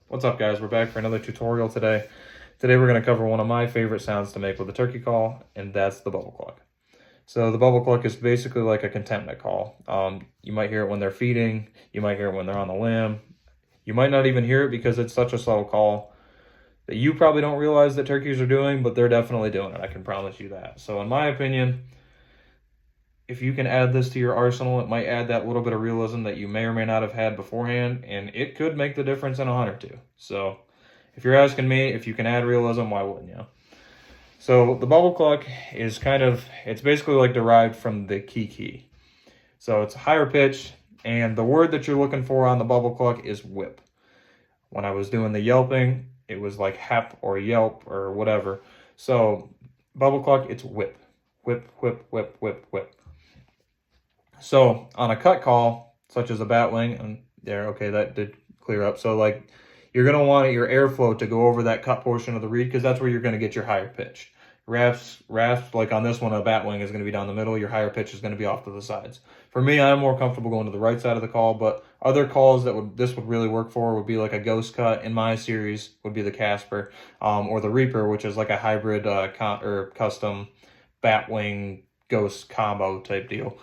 What's up, guys? We're back for another tutorial today. Today we're going to cover one of my favorite sounds to make with a turkey call, and that's the bubble cluck. So the bubble cluck is basically like a contentment call. You might hear it when they're feeding, you might hear it when they're on the limb. You might not even hear it because it's such a subtle call that you probably don't realize that turkeys are doing, but they're definitely doing it, I can promise you that. So in my opinion, if you can add this to your arsenal, it might add that little bit of realism that you may or may not have had beforehand, and it could make the difference in a hunt or two. So if you're asking me if you can add realism, why wouldn't you? So the bubble cluck is it's basically like derived from the key. So it's a higher pitch, and the word that you're looking for on the bubble cluck is whip. When I was doing the yelping, it was like hep or yelp or whatever. So bubble cluck, it's whip. Whip, whip, whip, whip, whip. So on a cut call, such as a batwing, and there, okay, that did clear up. So like you're going to want your airflow to go over that cut portion of the reed because that's where you're going to get your higher pitch. Rafts, like on this one, a batwing is going to be down the middle. Your higher pitch is going to be off to the sides. For me, I'm more comfortable going to the right side of the call, but other calls that this would really work for would be like a ghost cut. In my series would be the Casper, or the Reaper, which is like a hybrid or custom batwing ghost combo type deal.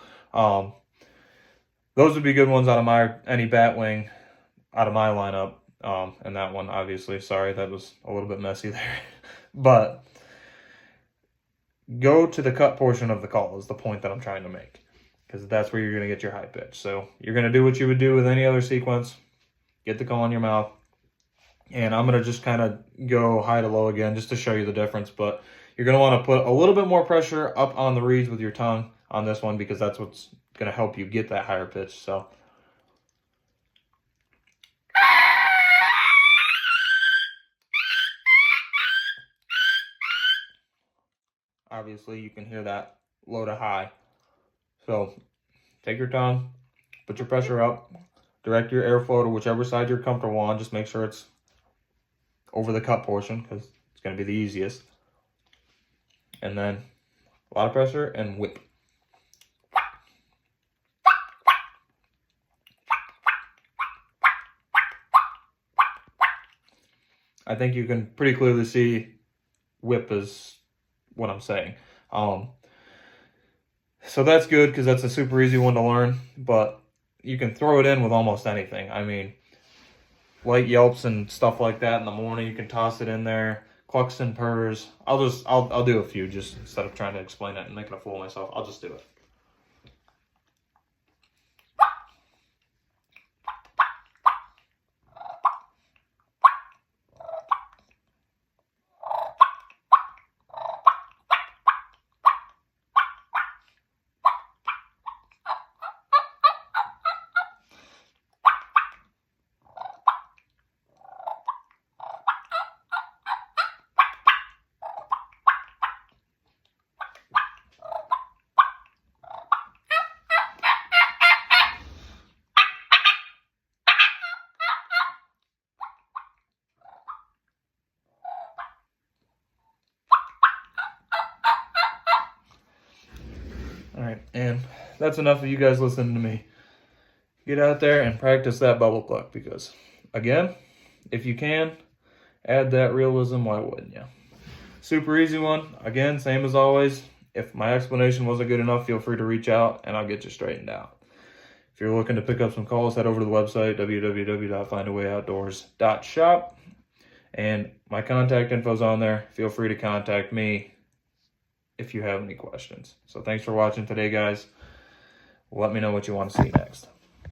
Those would be good ones out of any batwing out of my lineup. And that one, obviously, sorry, that was a little bit messy there. But go to the cut portion of the call is the point that I'm trying to make, because that's where you're going to get your high pitch. So you're going to do what you would do with any other sequence. Get the call in your mouth. And I'm going to just kind of go high to low again just to show you the difference. But you're going to want to put a little bit more pressure up on the reeds with your tongue on this one, because that's what's going to help you get that higher pitch. So obviously you can hear that low to high. So take your tongue, put your pressure up, direct your airflow to whichever side you're comfortable on. Just make sure it's over the cut portion, because it's going to be the easiest. And then a lot of pressure and whip. I think you can pretty clearly see whip is what I'm saying. So that's good, because that's a super easy one to learn, but you can throw it in with almost anything. I mean, light yelps and stuff like that in the morning, you can toss it in there. Clucks and purrs. I'll do a few, just instead of trying to explain it and making a fool of myself. I'll just do it. All right, and that's enough of you guys listening to me. Get out there and practice that bubble cluck, because, again, if you can, add that realism, why wouldn't you? Super easy one. Again, same as always. If my explanation wasn't good enough, feel free to reach out, and I'll get you straightened out. If you're looking to pick up some calls, head over to the website, www.findawayoutdoors.shop, and my contact info's on there. Feel free to contact me if you have any questions. So thanks for watching today, guys. Let me know what you want to see next.